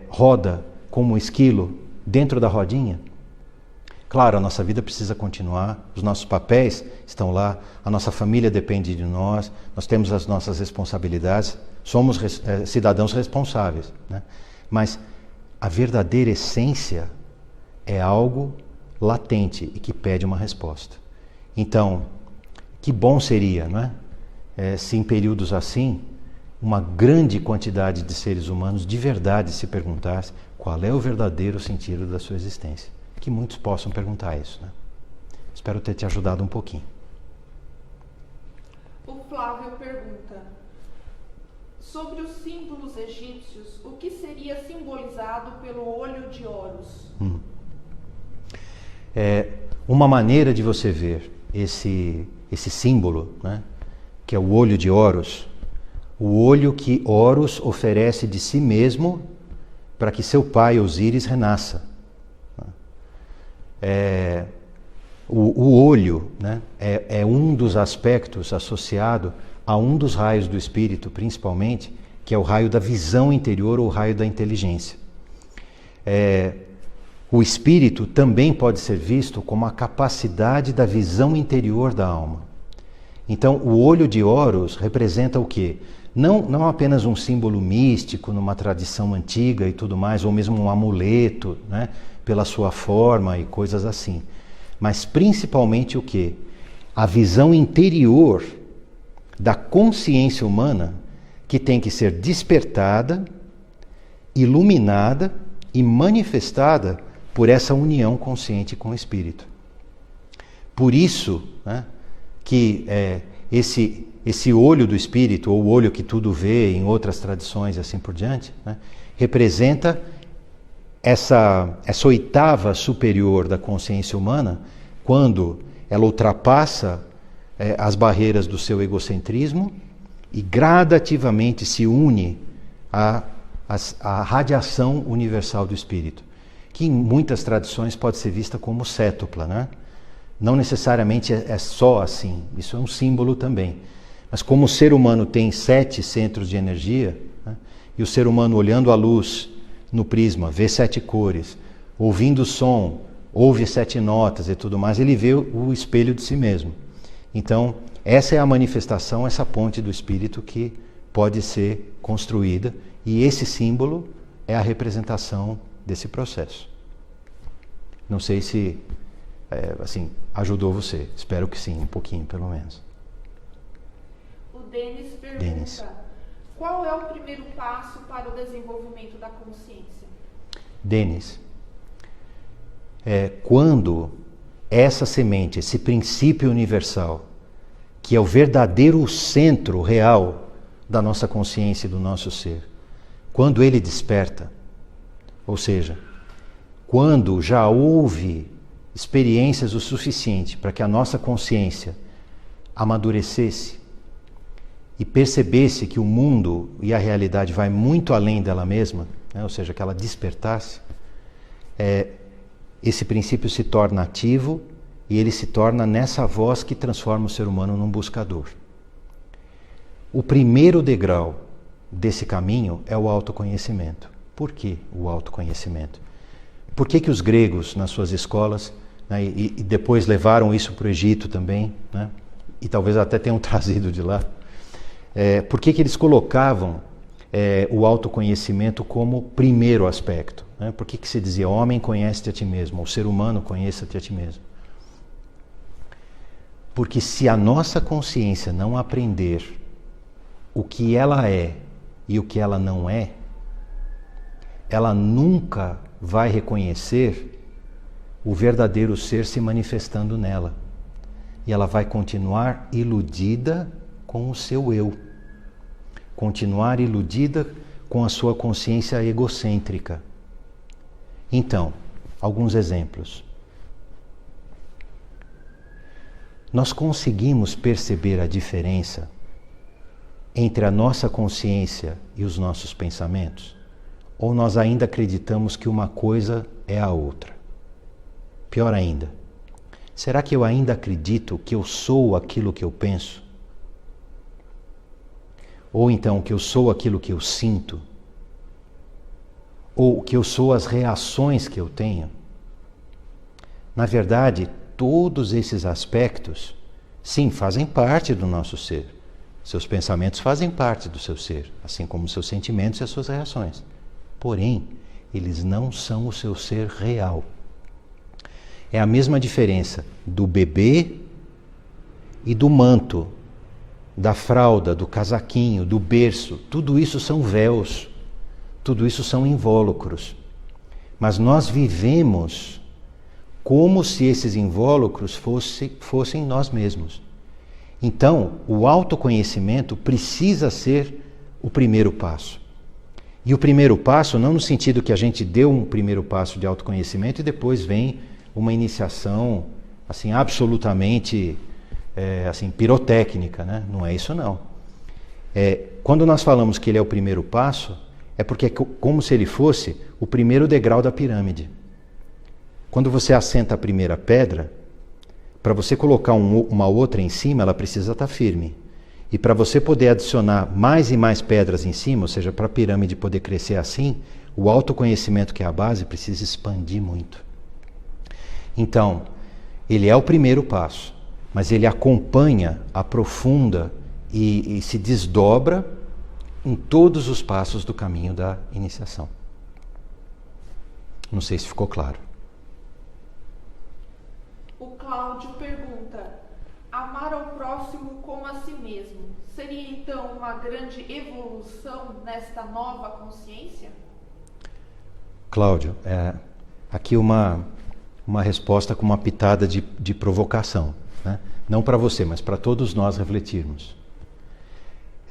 roda como um esquilo dentro da rodinha? Claro, a nossa vida precisa continuar, os nossos papéis estão lá, a nossa família depende de nós, nós temos as nossas responsabilidades, somos cidadãos responsáveis, né? Mas a verdadeira essência é algo latente e que pede uma resposta. Então, que bom seria, não é? Se em períodos assim, uma grande quantidade de seres humanos de verdade se perguntasse qual é o verdadeiro sentido da sua existência. Que muitos possam perguntar isso, né? Espero ter te ajudado um pouquinho. O Flávio pergunta, sobre os símbolos egípcios, o que seria simbolizado pelo olho de Horus? Uma maneira de você ver esse símbolo, né, que é o olho de Horus, o olho que Horus oferece de si mesmo para que seu pai Osíris renasça. O olho, né, é um dos aspectos associado a um dos raios do espírito, principalmente, que é o raio da visão interior ou o raio da inteligência. O espírito também pode ser visto como a capacidade da visão interior da alma. Então, o olho de Horus representa o quê? Não apenas um símbolo místico numa tradição antiga e tudo mais, ou mesmo um amuleto, né, pela sua forma e coisas assim. Mas principalmente o quê? A visão interior da consciência humana que tem que ser despertada, iluminada e manifestada por essa união consciente com o espírito. Por isso, né, que esse olho do espírito, ou o olho que tudo vê em outras tradições e assim por diante, né, representa essa oitava superior da consciência humana, quando ela ultrapassa as barreiras do seu egocentrismo e gradativamente se une à radiação universal do espírito, que em muitas tradições pode ser vista como cétupla, né? Não necessariamente é só assim, isso é um símbolo também. Mas como o ser humano tem 7 centros de energia, né, e o ser humano olhando a luz no prisma, vê 7 cores, ouvindo o som, ouve 7 notas e tudo mais, ele vê o espelho de si mesmo. Então, essa é a manifestação, essa ponte do espírito que pode ser construída, e esse símbolo é a representação desse processo. Não sei se ajudou você, espero que sim, um pouquinho pelo menos. O Denis pergunta, qual é o primeiro passo para o desenvolvimento da consciência? Denis, quando essa semente, esse princípio universal, que é o verdadeiro centro real da nossa consciência e do nosso ser, quando ele desperta, ou seja, quando já houve experiências o suficiente para que a nossa consciência amadurecesse e percebesse que o mundo e a realidade vai muito além dela mesma, né? Ou seja, que ela despertasse, esse princípio se torna ativo e ele se torna nessa voz que transforma o ser humano num buscador. O primeiro degrau desse caminho é o autoconhecimento. Por que o autoconhecimento? Por que os gregos, nas suas escolas, né, e depois levaram isso para o Egito também, né, e talvez até tenham trazido de lá, por que eles colocavam o autoconhecimento como primeiro aspecto? Né? Por que se dizia, homem, conhece-te a ti mesmo, ou ser humano, conheça-te a ti mesmo? Porque se a nossa consciência não aprender o que ela é e o que ela não é, ela nunca vai reconhecer o verdadeiro ser se manifestando nela. E ela vai continuar iludida com o seu eu. Continuar iludida com a sua consciência egocêntrica. Então, alguns exemplos. Nós conseguimos perceber a diferença entre a nossa consciência e os nossos pensamentos? Ou nós ainda acreditamos que uma coisa é a outra? Pior ainda, será que eu ainda acredito que eu sou aquilo que eu penso? Ou então que eu sou aquilo que eu sinto? Ou que eu sou as reações que eu tenho? Na verdade, todos esses aspectos, sim, fazem parte do nosso ser. Seus pensamentos fazem parte do seu ser, assim como seus sentimentos e as suas reações. Porém, eles não são o seu ser real. É a mesma diferença do bebê e do manto, da fralda, do casaquinho, do berço. Tudo isso são véus, tudo isso são invólucros. Mas nós vivemos como se esses invólucros fossem nós mesmos. Então, o autoconhecimento precisa ser o primeiro passo. E o primeiro passo, não no sentido que a gente deu um primeiro passo de autoconhecimento e depois vem uma iniciação assim, absolutamente assim, pirotécnica, né? Não é isso não. Quando nós falamos que ele é o primeiro passo, é porque é como se ele fosse o primeiro degrau da pirâmide. Quando você assenta a primeira pedra, para você colocar uma outra em cima, ela precisa estar firme. E para você poder adicionar mais e mais pedras em cima, ou seja, para a pirâmide poder crescer assim, o autoconhecimento, que é a base, precisa expandir muito. Então, ele é o primeiro passo, mas ele acompanha, aprofunda e se desdobra em todos os passos do caminho da iniciação. Não sei se ficou claro. O Cláudio pergunta: amar ao próximo como a si mesmo seria então uma grande evolução nesta nova consciência? Cláudio, aqui uma resposta com uma pitada de provocação, né? Não para você, mas para todos nós refletirmos.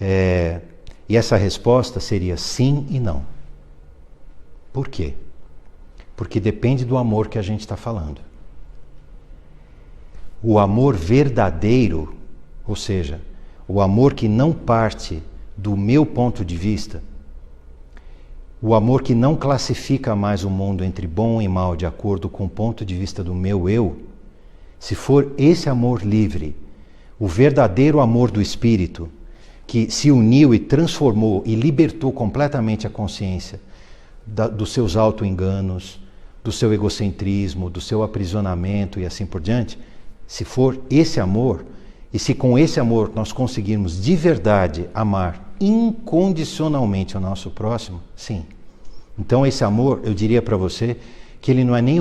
E essa resposta seria sim e não. Por quê? Porque depende do amor que a gente está falando. O amor verdadeiro, ou seja, o amor que não parte do meu ponto de vista, o amor que não classifica mais o mundo entre bom e mal de acordo com o ponto de vista do meu eu, se for esse amor livre, o verdadeiro amor do Espírito, que se uniu e transformou e libertou completamente a consciência dos seus auto-enganos, do seu egocentrismo, do seu aprisionamento e assim por diante, se for esse amor, e se com esse amor nós conseguirmos de verdade amar incondicionalmente o nosso próximo, sim. Então esse amor, eu diria para você, que ele não é nem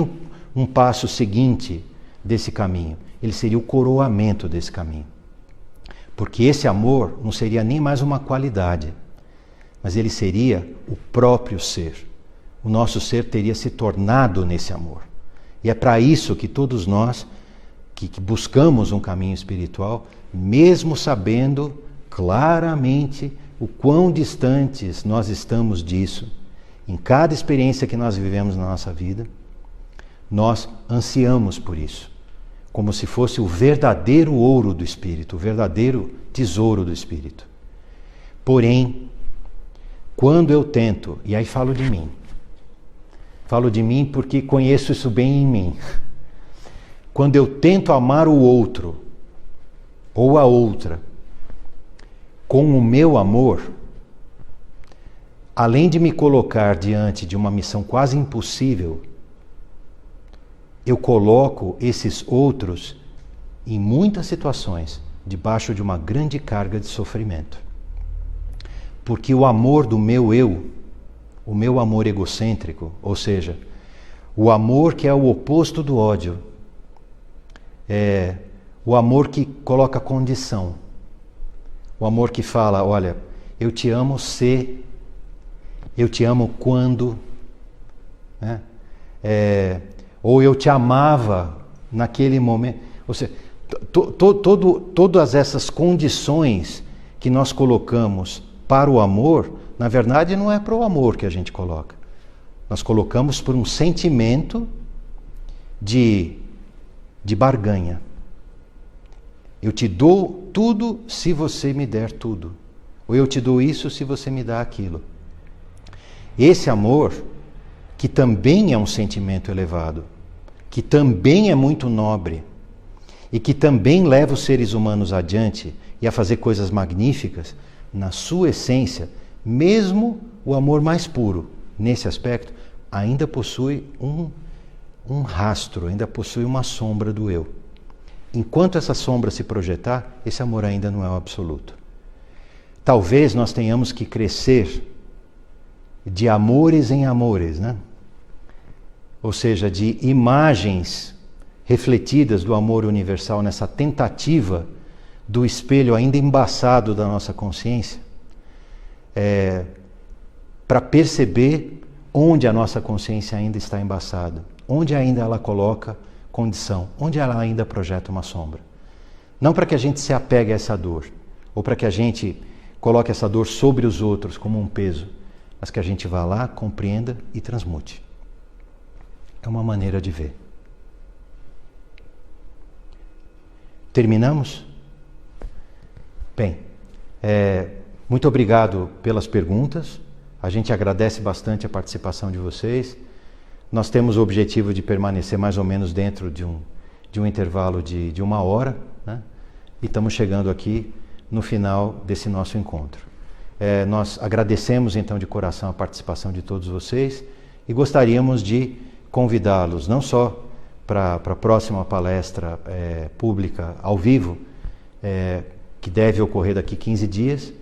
um passo seguinte desse caminho, ele seria o coroamento desse caminho. Porque esse amor não seria nem mais uma qualidade, mas ele seria o próprio ser. O nosso ser teria se tornado nesse amor. E é para isso que todos nós que buscamos um caminho espiritual, mesmo sabendo claramente o quão distantes nós estamos disso, em cada experiência que nós vivemos na nossa vida, nós ansiamos por isso, como se fosse o verdadeiro ouro do Espírito, o verdadeiro tesouro do Espírito. Porém, quando eu tento, e aí falo de mim porque conheço isso bem em mim, quando eu tento amar o outro ou a outra com o meu amor, além de me colocar diante de uma missão quase impossível, eu coloco esses outros, em muitas situações, debaixo de uma grande carga de sofrimento. Porque o amor do meu eu, o meu amor egocêntrico, ou seja, o amor que é o oposto do ódio, o amor que coloca condição, o amor que fala, olha, eu te amo se, eu te amo quando, né? Ou eu te amava naquele momento. Ou seja, todas essas condições que nós colocamos para o amor, na verdade não é para o amor que a gente coloca. Nós colocamos por um sentimento de barganha. Eu te dou tudo se você me der tudo. Ou eu te dou isso se você me dá aquilo. Esse amor, que também é um sentimento elevado, que também é muito nobre, e que também leva os seres humanos adiante e a fazer coisas magníficas, na sua essência, mesmo o amor mais puro, nesse aspecto, ainda possui um rastro, ainda possui uma sombra do eu. Enquanto essa sombra se projetar, esse amor ainda não é o absoluto. Talvez nós tenhamos que crescer de amores em amores, né? Ou seja, de imagens refletidas do amor universal nessa tentativa do espelho ainda embaçado da nossa consciência, para perceber onde a nossa consciência ainda está embaçada, onde ainda ela coloca condição, onde ela ainda projeta uma sombra. Não para que a gente se apegue a essa dor, ou para que a gente coloque essa dor sobre os outros como um peso, mas que a gente vá lá, compreenda e transmute. É uma maneira de ver. Terminamos? Bem, muito obrigado pelas perguntas. A gente agradece bastante a participação de vocês. Nós temos o objetivo de permanecer mais ou menos dentro de um intervalo de 1 hora, né? E estamos chegando aqui no final desse nosso encontro. Nós agradecemos então de coração a participação de todos vocês e gostaríamos de convidá-los não só para a próxima palestra pública ao vivo, que deve ocorrer daqui 15 dias,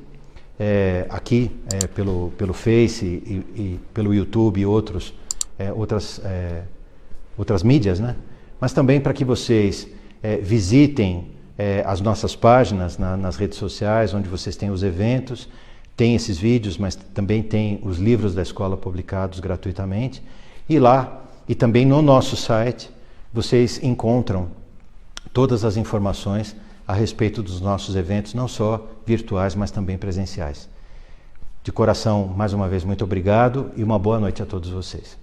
aqui pelo Face e pelo YouTube e outras mídias, né? Mas também para que vocês visitem as nossas páginas nas redes sociais, onde vocês têm os eventos, tem esses vídeos, mas também tem os livros da escola publicados gratuitamente. E lá, e também no nosso site, vocês encontram todas as informações a respeito dos nossos eventos, não só virtuais, mas também presenciais. De coração, mais uma vez, muito obrigado e uma boa noite a todos vocês.